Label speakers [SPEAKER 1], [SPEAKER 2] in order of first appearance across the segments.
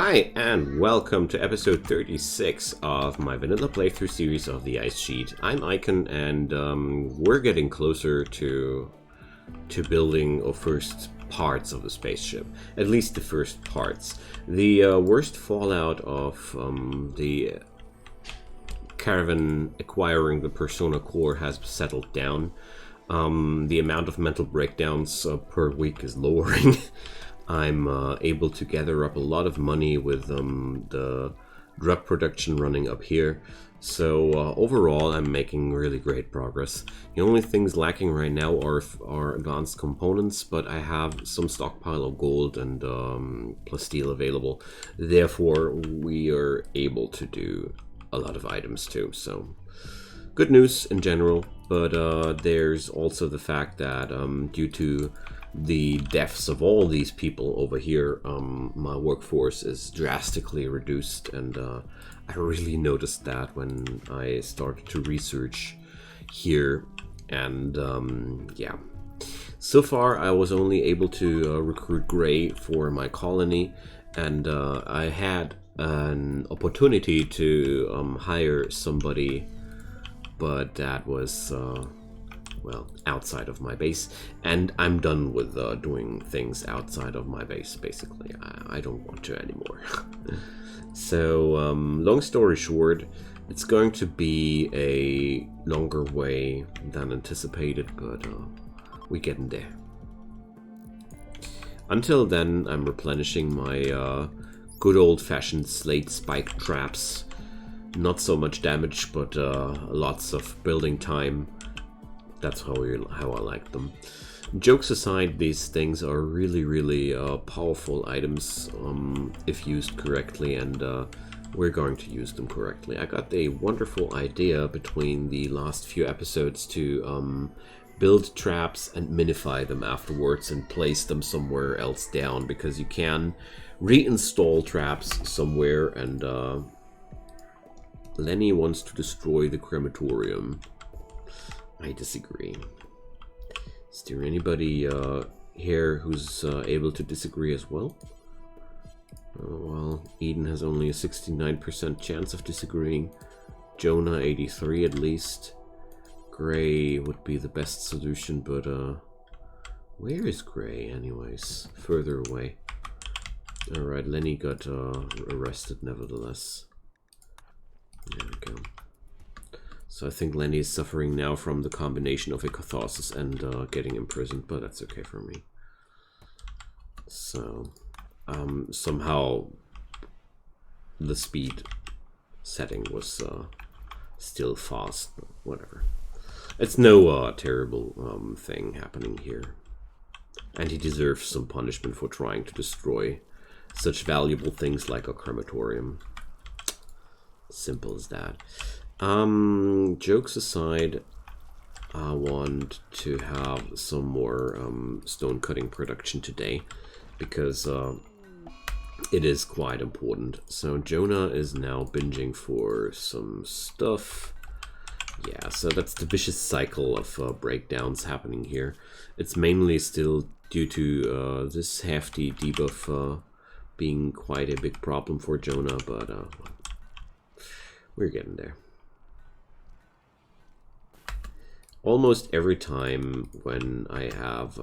[SPEAKER 1] Hi, and welcome to episode 36 of my vanilla playthrough series of the Ice Sheet. I'm Icon, and we're getting closer to building our first parts of the spaceship. At least the first parts. The worst fallout of the caravan acquiring the Persona core has settled down. The amount of mental breakdowns per week is lowering. I'm able to gather up a lot of money with the drug production running up here. So overall, I'm making really great progress. The only things lacking right now are advanced components, but I have some stockpile of gold and plasteel available. Therefore, we are able to do a lot of items too. So good news in general, but there's also the fact that due to the deaths of all these people over here, my workforce is drastically reduced, and I really noticed that when I started to research here. And yeah, so far I was only able to recruit Gray for my colony, and I had an opportunity to hire somebody, but that was well, outside of my base, and I'm done with doing things outside of my base, basically. I don't want to anymore. So, long story short, it's going to be a longer way than anticipated, but we're getting there. Until then, I'm replenishing my good old-fashioned slate spike traps. Not so much damage, but lots of building time. That's how I like them. Jokes aside, these things are really powerful items if used correctly, and we're going to use them correctly. I got a wonderful idea between the last few episodes to build traps and minify them afterwards and place them somewhere else down, because you can reinstall traps somewhere, and Lenny wants to destroy the crematorium. I disagree. Is there anybody here who's able to disagree as well? Well, Eden has only a 69% chance of disagreeing. Jonah, 83 at least. Gray would be the best solution, but where is Gray anyways? Further away. Alright, Lenny got arrested nevertheless. There we go. So I think Lenny is suffering now from the combination of a catharsis and getting imprisoned, but that's okay for me. So somehow the speed setting was still fast, but whatever. It's no terrible thing happening here. And he deserves some punishment for trying to destroy such valuable things like a crematorium. Simple as that. Jokes aside, I want to have some more stone cutting production today, because it is quite important. So Jonah is now binging for some stuff. Yeah, so that's the vicious cycle of breakdowns happening here. It's mainly still due to this hefty debuff being quite a big problem for Jonah, but we're getting there. Almost every time when I have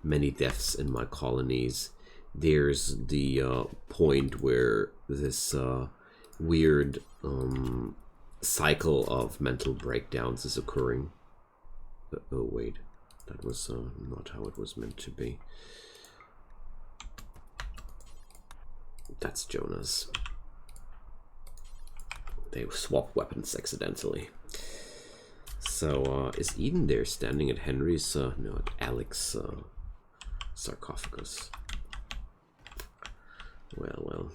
[SPEAKER 1] many deaths in my colonies, there's the point where this weird cycle of mental breakdowns is occurring. Oh wait, that was not how it was meant to be. That's Jonah's. They swap weapons accidentally. So, is Eden there standing at Henry's, no, at Alex's sarcophagus? Well.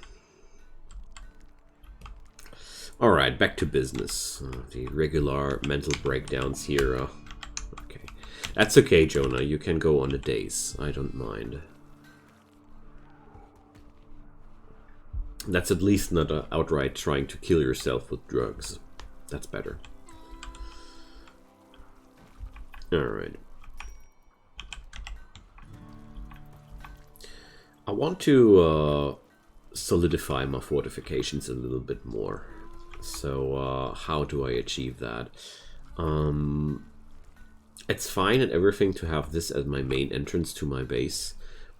[SPEAKER 1] Alright, back to business. The regular mental breakdowns here. Okay. That's okay, Jonah. You can go on a daze. I don't mind. That's at least not outright trying to kill yourself with drugs. That's better. Alright. I want to solidify my fortifications a little bit more. So how do I achieve that? It's fine and everything to have this as my main entrance to my base,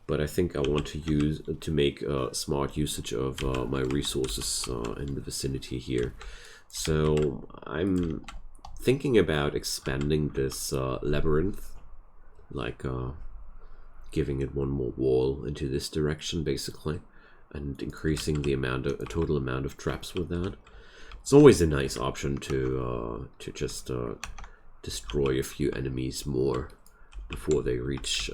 [SPEAKER 1] but I think I want to make smart usage of my resources in the vicinity here. So I'm thinking about expanding this labyrinth, like giving it one more wall into this direction basically, and increasing the total amount of traps with that. It's always a nice option to just destroy a few enemies more before they reach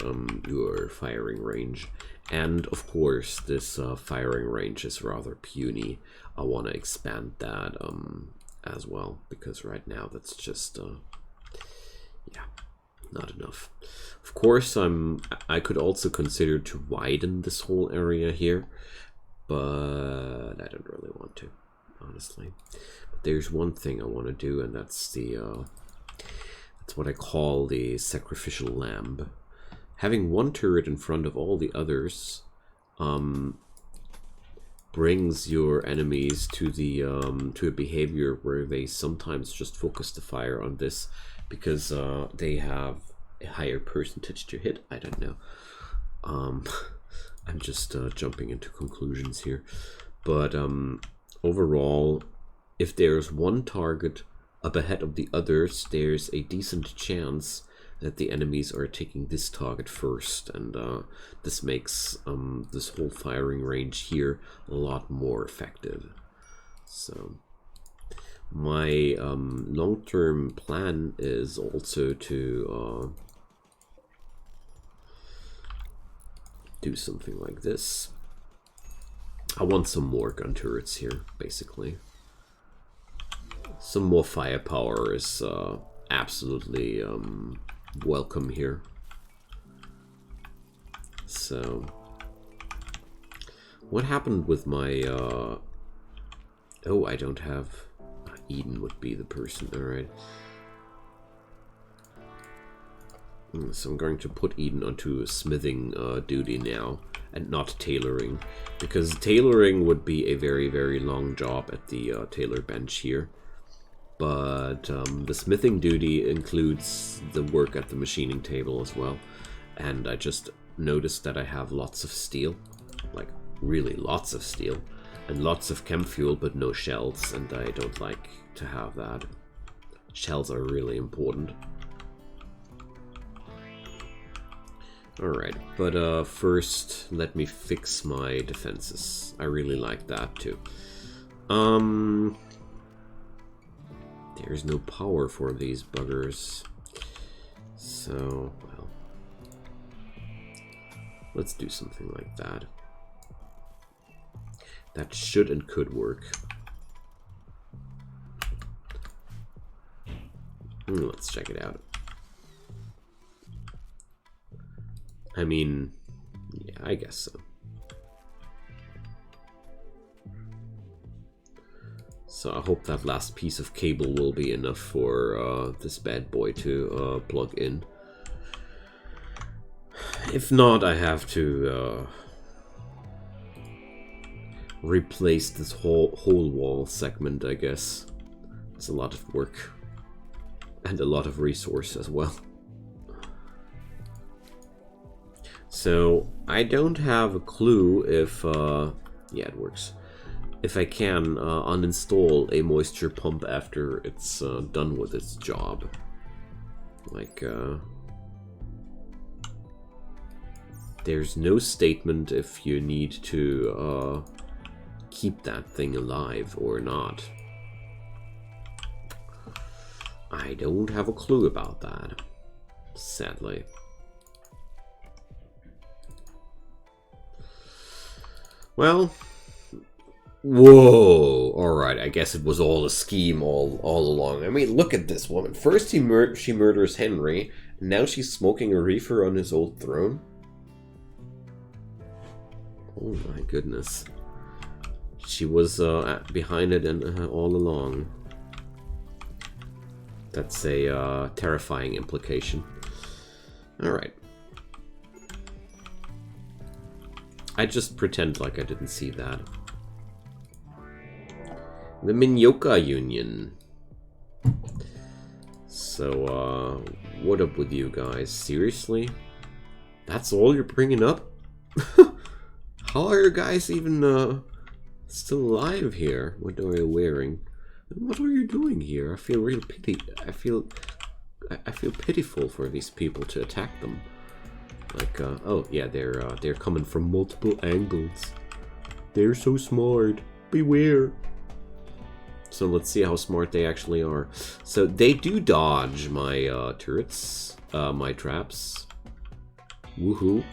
[SPEAKER 1] your firing range. And of course, this firing range is rather puny. I want to expand that as well, because right now that's just yeah, not enough. Of course, I could also consider to widen this whole area here, but I don't really want to, honestly. But there's one thing I want to do, and that's that's what I call the sacrificial lamb. Having one turret in front of all the others brings your enemies to to a behavior where they sometimes just focus the fire on this because they have a higher percentage to hit. I don't know. I'm just jumping into conclusions here, but overall, if there's one target up ahead of the others, there's a decent chance that the enemies are taking this target first, and this makes this whole firing range here a lot more effective. So my long-term plan is also to do something like this. I want some more gun turrets here, basically. Some more firepower is absolutely welcome here. So, what happened with my... oh, I don't have... Eden would be the person, alright. So I'm going to put Eden onto smithing duty now, and not tailoring, because tailoring would be a very, very long job at the tailor bench here. But the smithing duty includes the work at the machining table as well. And I just noticed that I have lots of steel, like really lots of steel, and lots of chem fuel, but no shells, and I don't like to have that. Shells are really important. Alright, but first let me fix my defenses. I really like that too. There's no power for these buggers. So, well, let's do something like that. That should and could work. Let's check it out. I mean, yeah, I guess so. So I hope that last piece of cable will be enough for this bad boy to plug in. If not, I have to replace this whole wall segment, I guess. It's a lot of work. And a lot of resource as well. So, I don't have a clue if... yeah, it works. If I can uninstall a moisture pump after it's done with its job. Like, there's no statement if you need to keep that thing alive or not. I don't have a clue about that, sadly. Well, whoa, alright, I guess it was all a scheme all along. I mean, look at this woman. First she murders Henry, and now she's smoking a reefer on his old throne. Oh my goodness. She was behind it and all along. That's a terrifying implication. Alright. I just pretend like I didn't see that. The Minyoka Union. So, what up with you guys? Seriously? That's all you're bringing up? How are you guys even, still alive here? What are you wearing? What are you doing here? I feel real pity. I feel pitiful for these people to attack them. Like, oh yeah, they're coming from multiple angles. They're so smart. Beware. So let's see how smart they actually are. So they do dodge my turrets, my traps. Woohoo.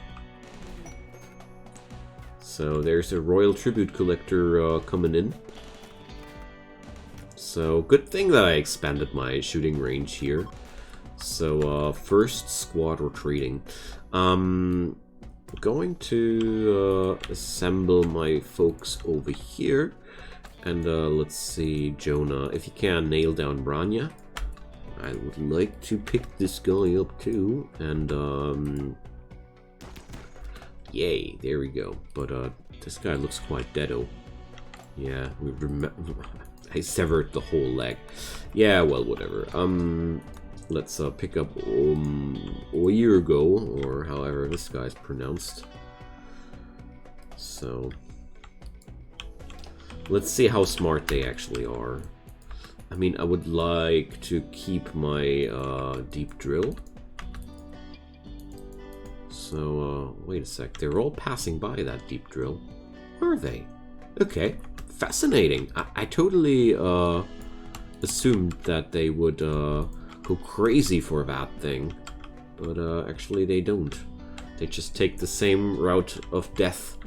[SPEAKER 1] So there's a royal tribute collector coming in. So good thing that I expanded my shooting range here. So first squad retreating. Going to assemble my folks over here. And let's see, Jonah, if you can nail down Branya. I would like to pick this guy up too. And yay, there we go. But this guy looks quite deado. Yeah, I severed the whole leg. Yeah, well, whatever. Let's pick up Oyurgo, or however this guy's pronounced. So let's see how smart they actually are. I mean, I would like to keep my deep drill. So, wait a sec. They're all passing by that deep drill. Are they? Okay. Fascinating. I totally assumed that they would go crazy for that thing. But actually they don't. They just take the same route of death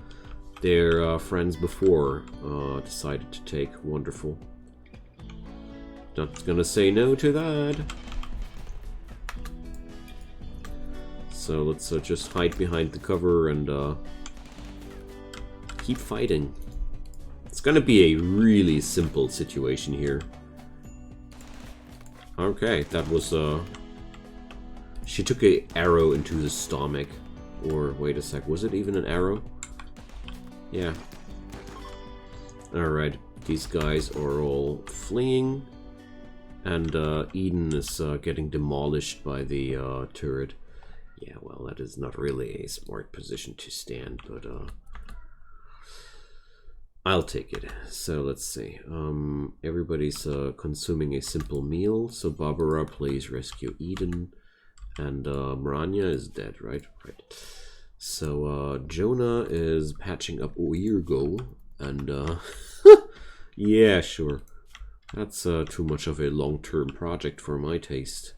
[SPEAKER 1] their friends before decided to take. Wonderful. Not gonna say no to that. So let's just hide behind the cover and keep fighting. It's gonna be a really simple situation here. Okay, that was she took an arrow into the stomach. Or wait a sec, was it even an arrow? Yeah. Alright, these guys are all fleeing. And Eden is getting demolished by the turret. Yeah, well, that is not really a smart position to stand, but I'll take it. So let's see. Everybody's consuming a simple meal. So Barbara plays Rescue Eden. And Maranya is dead, right? Right. So Jonah is patching up Oirgo. And yeah, sure. That's too much of a long-term project for my taste.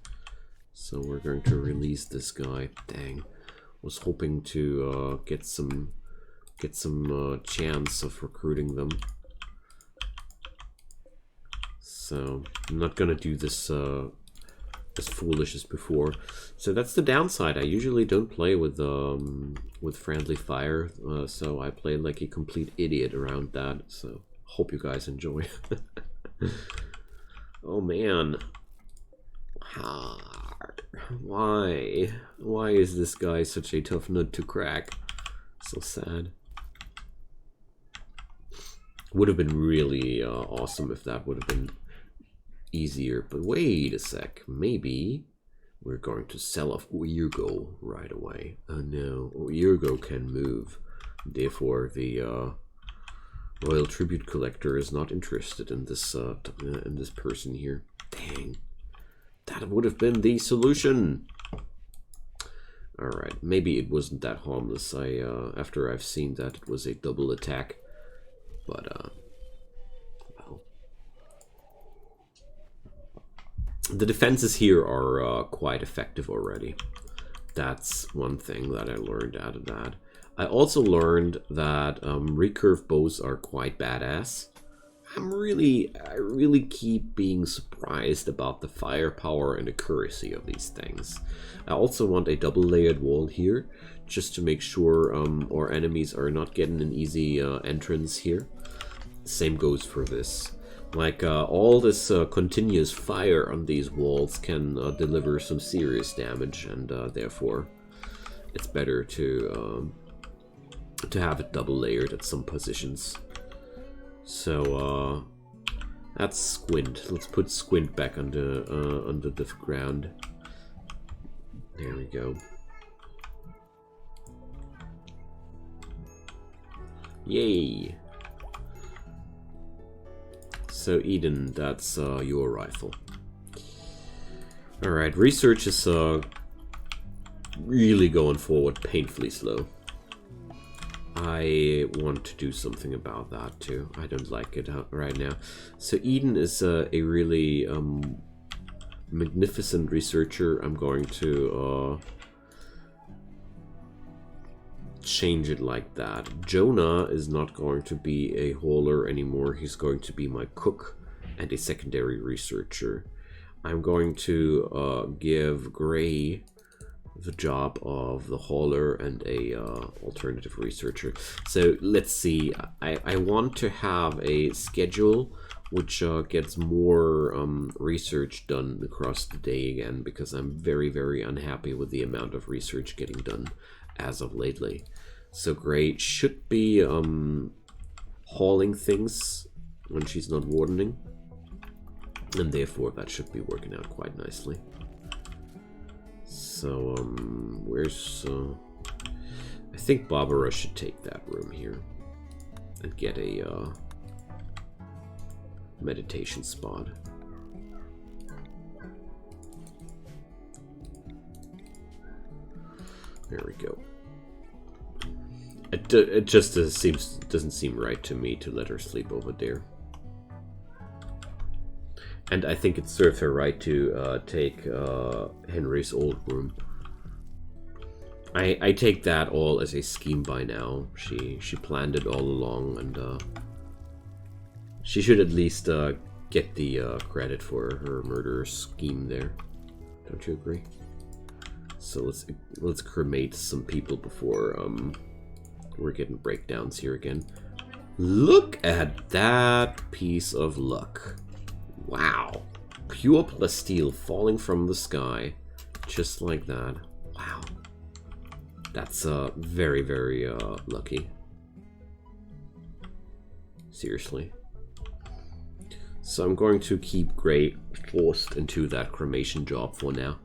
[SPEAKER 1] So we're going to release this guy. Dang. Was hoping to get some chance of recruiting them. So I'm not gonna do this as foolish as before. So that's the downside. I usually don't play with friendly fire, so I played like a complete idiot around that. So hope you guys enjoy. Oh man, hard. Why is this guy such a tough nut to crack? So sad. Would have been really awesome if that would have been easier, but wait a sec, maybe we're going to sell off Oirgo right away. Oh no, Oirgo can move, therefore the Royal Tribute Collector is not interested in this person here. Dang, that would have been the solution. Alright, maybe it wasn't that harmless. After I've seen that it was a double attack. But, well. The defenses here are quite effective already. That's one thing that I learned out of that. I also learned that recurve bows are quite badass. I really keep being surprised about the firepower and accuracy of these things. I also want a double layered wall here, just to make sure our enemies are not getting an easy entrance here. Same goes for this. Like all this continuous fire on these walls can deliver some serious damage, and therefore it's better to to have it double layered at some positions. So that's Squint. Let's put Squint back under the ground. There we go. Yay! So Eden, that's your rifle. Alright, research is really going forward painfully slow. I want to do something about that too. I don't like it right now. So Eden is a really magnificent researcher. I'm going to change it like that. Jonah is not going to be a hauler anymore. He's going to be my cook and a secondary researcher. I'm going to give Gray the job of the hauler and a alternative researcher. So let's see. I want to have a schedule which gets more research done across the day again, because I'm very, very unhappy with the amount of research getting done as of lately. So Gray should be hauling things when she's not wardening, and therefore that should be working out quite nicely. So where's I think Barbara should take that room here and get a meditation spot. There we go. It just doesn't seem right to me to let her sleep over there. And I think it serves her right to take Henry's old room. I take that all as a scheme by now. She planned it all along, and she should at least get the credit for her murder scheme there. Don't you agree? So let's cremate some people before we're getting breakdowns here again. Look at that piece of luck. Wow. Pure plasteel falling from the sky. Just like that. Wow. That's very, very lucky. Seriously. So I'm going to keep Gray forced into that cremation job for now.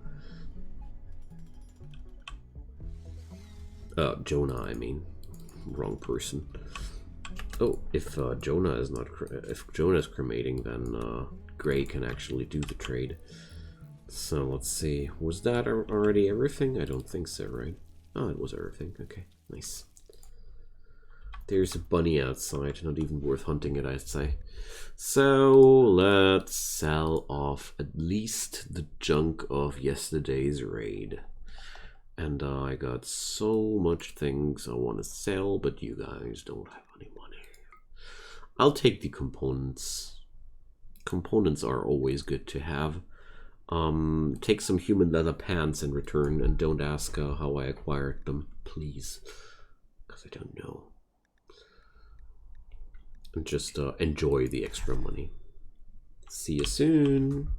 [SPEAKER 1] Jonah, I mean. Wrong person. Oh, if Jonah is not, if Jonah is cremating, then Gray can actually do the trade. So let's see. Was that already everything? I don't think so, right? Oh, it was everything. Okay, nice. There's a bunny outside. Not even worth hunting it, I'd say. So let's sell off at least the junk of yesterday's raid. And I got so much things I want to sell, but you guys don't have any money. I'll take the components. Components are always good to have. Take some human leather pants in return, and don't ask how I acquired them, please. Because I don't know. And just enjoy the extra money. See you soon.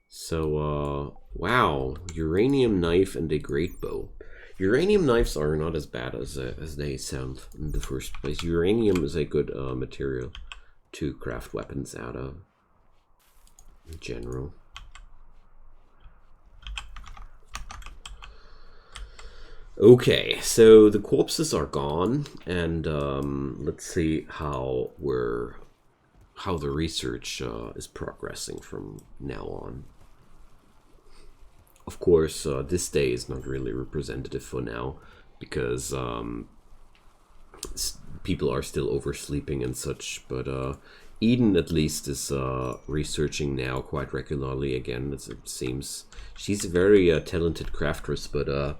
[SPEAKER 1] So, wow, uranium knife and a great bow. Uranium knives are not as bad as they sound in the first place. Uranium is a good material to craft weapons out of, in general. Okay, so the corpses are gone, and let's see how the research is progressing from now on. Of course, this day is not really representative for now, because people are still oversleeping and such, but Eden at least is researching now quite regularly again, as it seems. She's a very talented craftress, but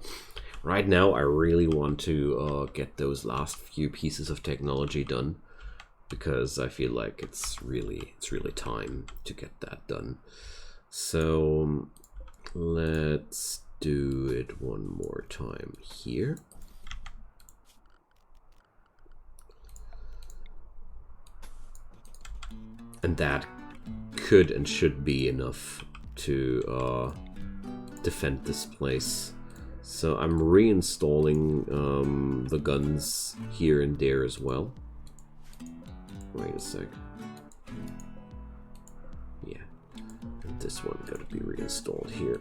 [SPEAKER 1] right now I really want to get those last few pieces of technology done, because I feel like it's really time to get that done. So let's do it one more time here. And that could and should be enough to defend this place. So I'm reinstalling the guns here and there as well. Wait a sec. Yeah. And this one gotta be reinstalled here.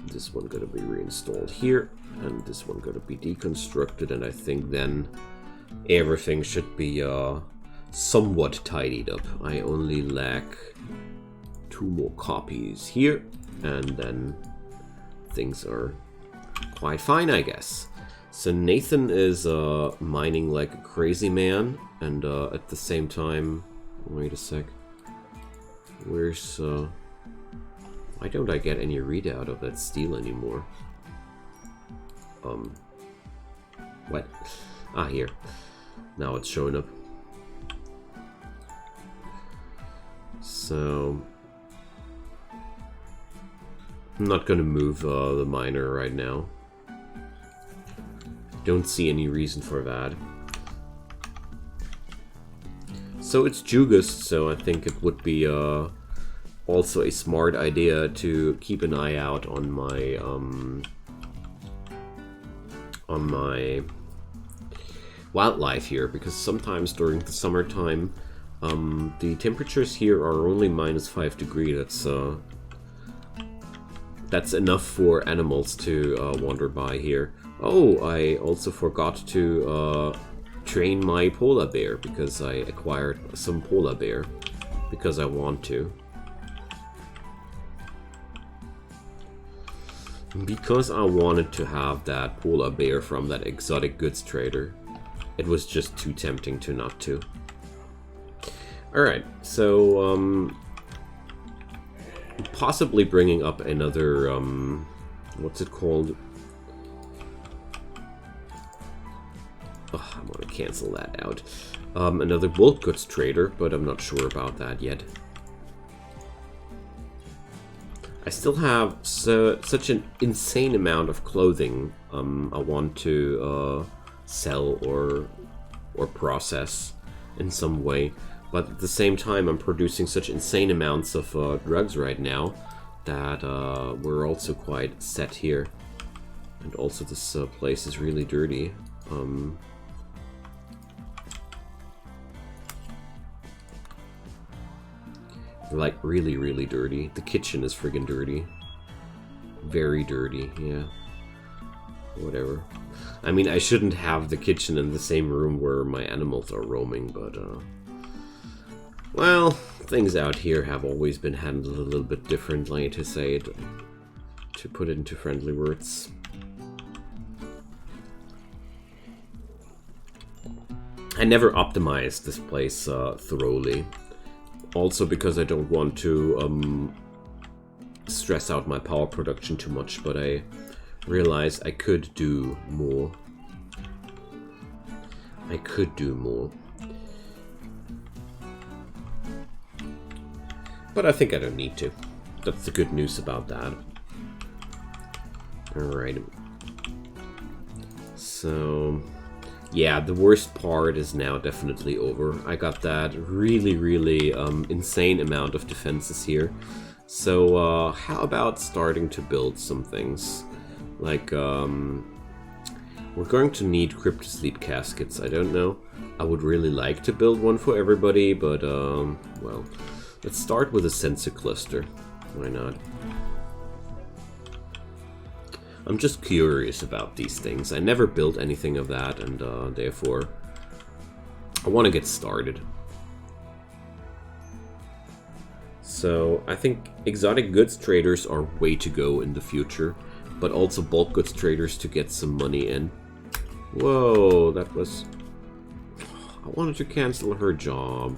[SPEAKER 1] This one gotta be reinstalled here. And this one gotta be deconstructed. And I think then everything should be somewhat tidied up. I only lack 2 more copies here. And then things are quite fine, I guess. So Nathan is mining like a crazy man, and at the same time, wait a sec. Where's why don't I get any readout of that steel anymore? What? Ah, here. Now it's showing up. So I'm not gonna move the miner right now. Don't see any reason for that. So it's Jugust, so I think it would be also a smart idea to keep an eye out on my wildlife here, because sometimes during the summertime the temperatures here are only -5 degrees. That's enough for animals to wander by here. Oh, I also forgot to train my polar bear, because I acquired some polar bear because I want to. Because I wanted to have that polar bear from that exotic goods trader. It was just too tempting to not to. Alright, so possibly bringing up another, what's it called? Oh, I want to cancel that out. Another bulk goods trader, but I'm not sure about that yet. I still have such an insane amount of clothing I want to sell or process in some way. But at the same time, I'm producing such insane amounts of drugs right now that we're also quite set here. And also this place is really dirty. Like, really, really dirty. The kitchen is friggin' dirty. Very dirty, yeah. Whatever. I mean, I shouldn't have the kitchen in the same room where my animals are roaming, but, well, things out here have always been handled a little bit differently, to say it, to put it into friendly words. I never optimized this place thoroughly. Also because I don't want to stress out my power production too much, but I realized I could do more. I could do more. But I think I don't need to. That's the good news about that. Alright. So yeah, the worst part is now definitely over. I got that really, really insane amount of defenses here. So how about starting to build some things? Like, we're going to need cryptosleep caskets, I don't know. I would really like to build one for everybody, but, well, let's start with a sensor cluster. Why not? I'm just curious about these things. I never built anything of that, and therefore I want to get started. So I think exotic goods traders are way to go in the future, but also bulk goods traders to get some money in. Whoa, that was... I wanted to cancel her job.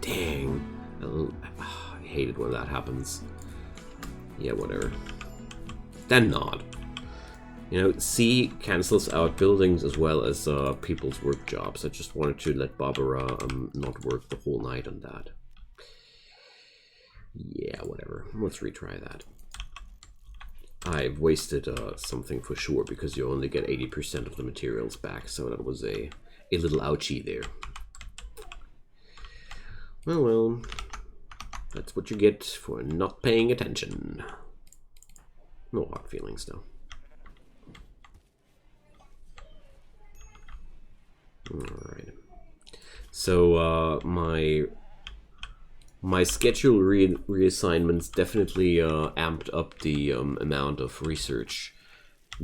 [SPEAKER 1] Dang. I hate it when that happens. Yeah, whatever. Then not. You know, C cancels out buildings as well as people's work jobs. I just wanted to let Barbara not work the whole night on that. Yeah, whatever. Let's retry that. I've wasted something for sure, because you only get 80% of the materials back, so that was a little ouchie there. Well, that's what you get for not paying attention. No hard feelings, though. Alright. So, my schedule reassignments definitely amped up the amount of research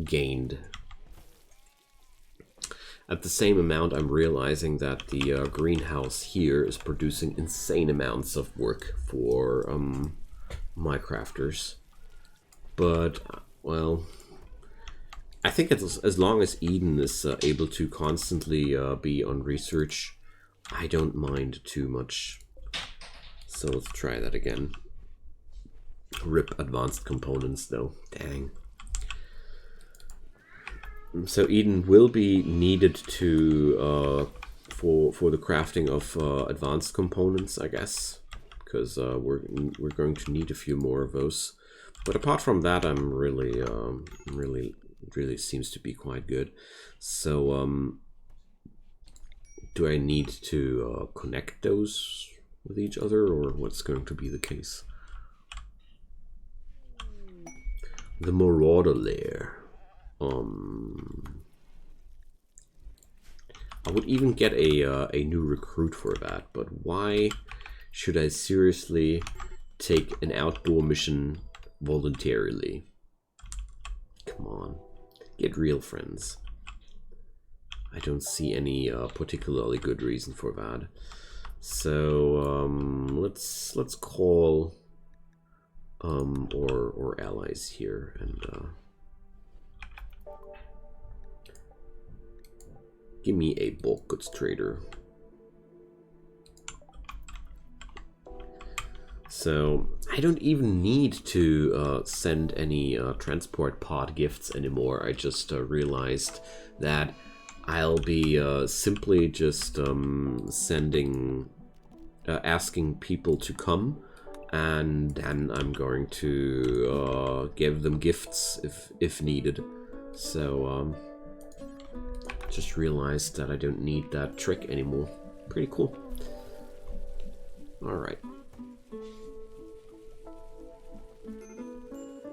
[SPEAKER 1] gained. At the same amount, I'm realizing that the greenhouse here is producing insane amounts of work for my crafters. But, well, I think as long as Eden is able to constantly be on research, I don't mind too much. So let's try that again. RIP advanced components though, dang. So Eden will be needed to for the crafting of advanced components, I guess, because we're going to need a few more of those. But apart from that, I'm really seems to be quite good. So do I need to connect those with each other, or what's going to be the case? The Marauder lair. I would even get a new recruit for that, but why should I seriously take an outdoor mission voluntarily? Come on, get real, friends. I don't see any particularly good reason for that. So let's call or allies here and give me a bulk goods trader. So I don't even need to send any transport pod gifts anymore. I just realized that I'll be simply just asking people to come, and then I'm going to give them gifts if needed. So just realized that I don't need that trick anymore. Pretty cool. All right.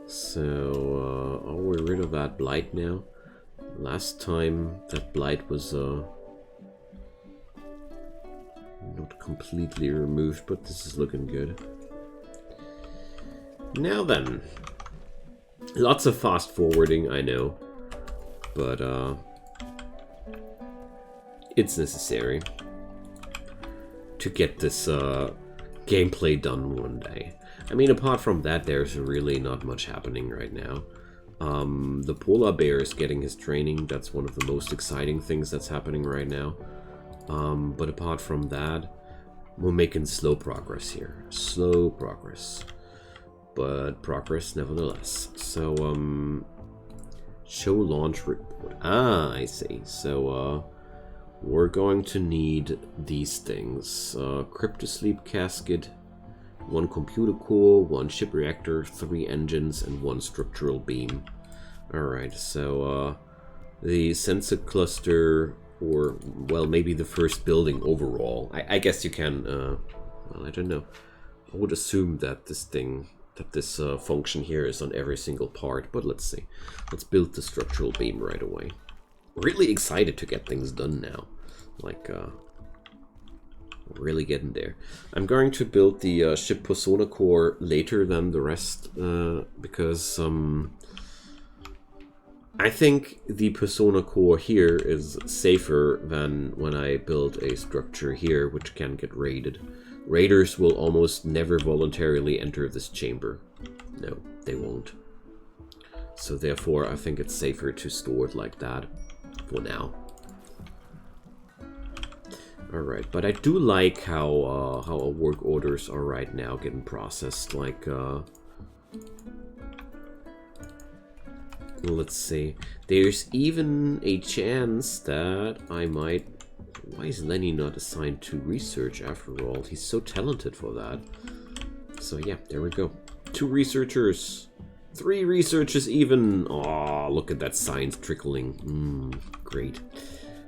[SPEAKER 1] So are we rid of that blight now? Last time that blight was not completely removed, but this is looking good. Now then, lots of fast forwarding, I know, but it's necessary to get this gameplay done one day. I mean, apart from that, there's really not much happening right now. The polar bear is getting his training. That's one of the most exciting things that's happening right now. But apart from that, we're making slow progress here. Slow progress. But progress nevertheless. So, show launch report. Ah, I see. So, we're going to need these things. Cryptosleep casket, 1 computer core, 1 ship reactor, 3 engines, and 1 structural beam. Alright, so the sensor cluster, or, well, maybe the first building overall. I guess you can, well, I don't know. I would assume that this function here is on every single part, but let's see. Let's build the structural beam right away. Really excited to get things done now. Like, really getting there. I'm going to build the ship persona core later than the rest because I think the persona core here is safer than when I build a structure here which can get raided. Raiders will almost never voluntarily enter this chamber. No, they won't. So therefore I think it's safer to store it like that for now. Alright, but I do like how our work orders are right now getting processed. Like, let's see. There's even a chance that I might... Why is Lenny not assigned to research after all? He's so talented for that. So yeah, there we go. 2 researchers. 3 researchers even. Aw, look at that science trickling. Great.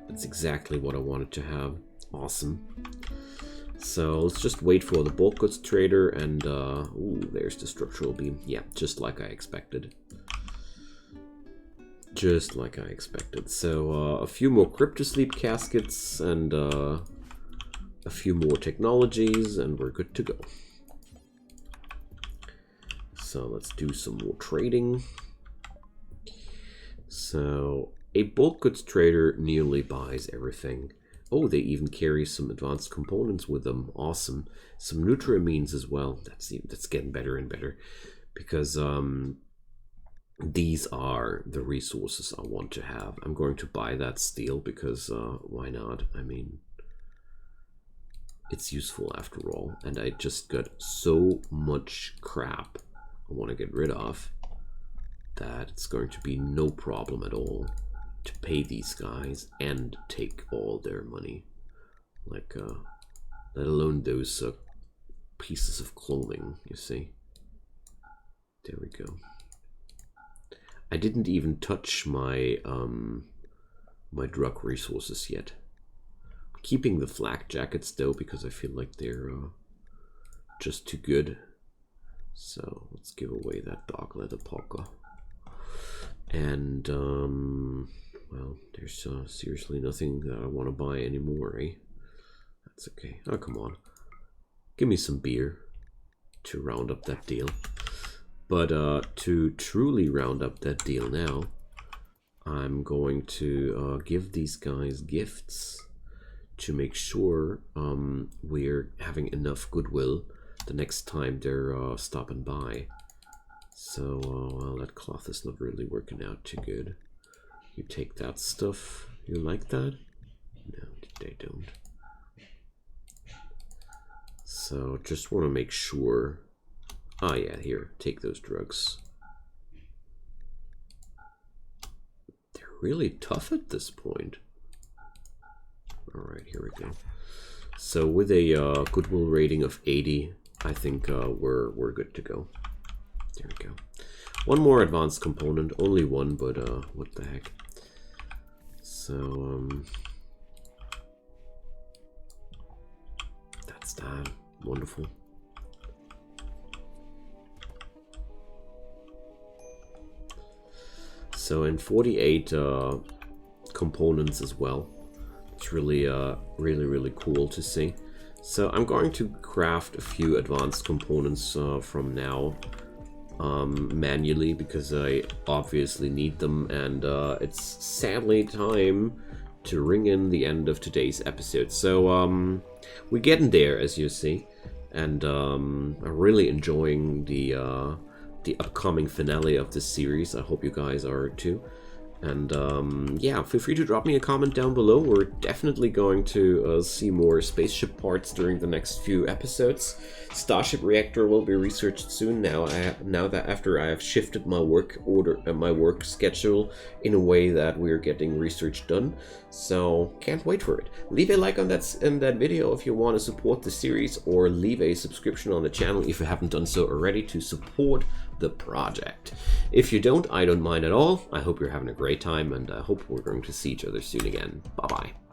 [SPEAKER 1] That's exactly what I wanted to have. Awesome. So let's just wait for the bulk goods trader and ooh, there's the structural beam. Yeah, just like I expected. Just like I expected. So a few more cryptosleep caskets and a few more technologies, and we're good to go. So let's do some more trading. So a bulk goods trader nearly buys everything. Oh, they even carry some advanced components with them. Awesome. Some nutriamines as well. That's getting better and better, because these are the resources I want to have. I'm going to buy that steel because why not? I mean, it's useful after all. And I just got so much crap I want to get rid of that it's going to be no problem at all to pay these guys and take all their money. Like, let alone those pieces of clothing, you see. There we go. I didn't even touch my my drug resources yet. I'm keeping the flak jackets though, because I feel like they're just too good. So let's give away that dark leather parka. And well, there's seriously nothing that I want to buy anymore, eh? That's okay. Oh, come on. Give me some beer to round up that deal. But to truly round up that deal now, I'm going to give these guys gifts to make sure we're having enough goodwill the next time they're stopping by. So, well, that cloth is not really working out too good. You take that stuff. You like that? No, they don't. So, just want to make sure. Ah, yeah, here, take those drugs. They're really tough at this point. Alright, here we go. So with a goodwill rating of 80, I think we're good to go. There we go. One more advanced component, only one, but what the heck. So that's that. Wonderful. So in 48 components as well. It's really really cool to see. So I'm going to craft a few advanced components from now manually, because I obviously need them, and it's sadly time to ring in the end of today's episode. So we're getting there, as you see, and I'm really enjoying the upcoming finale of this series. I hope you guys are too. And yeah, feel free to drop me a comment down below. We're definitely going to see more spaceship parts during the next few episodes. Starship Reactor will be researched soon. Now that after I have shifted my work order and my work schedule in a way that we're getting research done, so can't wait for it. Leave a like on that video if you want to support the series, or leave a subscription on the channel if you haven't done so already to support the project. If you don't, I don't mind at all. I hope you're having a great time, and I hope we're going to see each other soon again. Bye bye.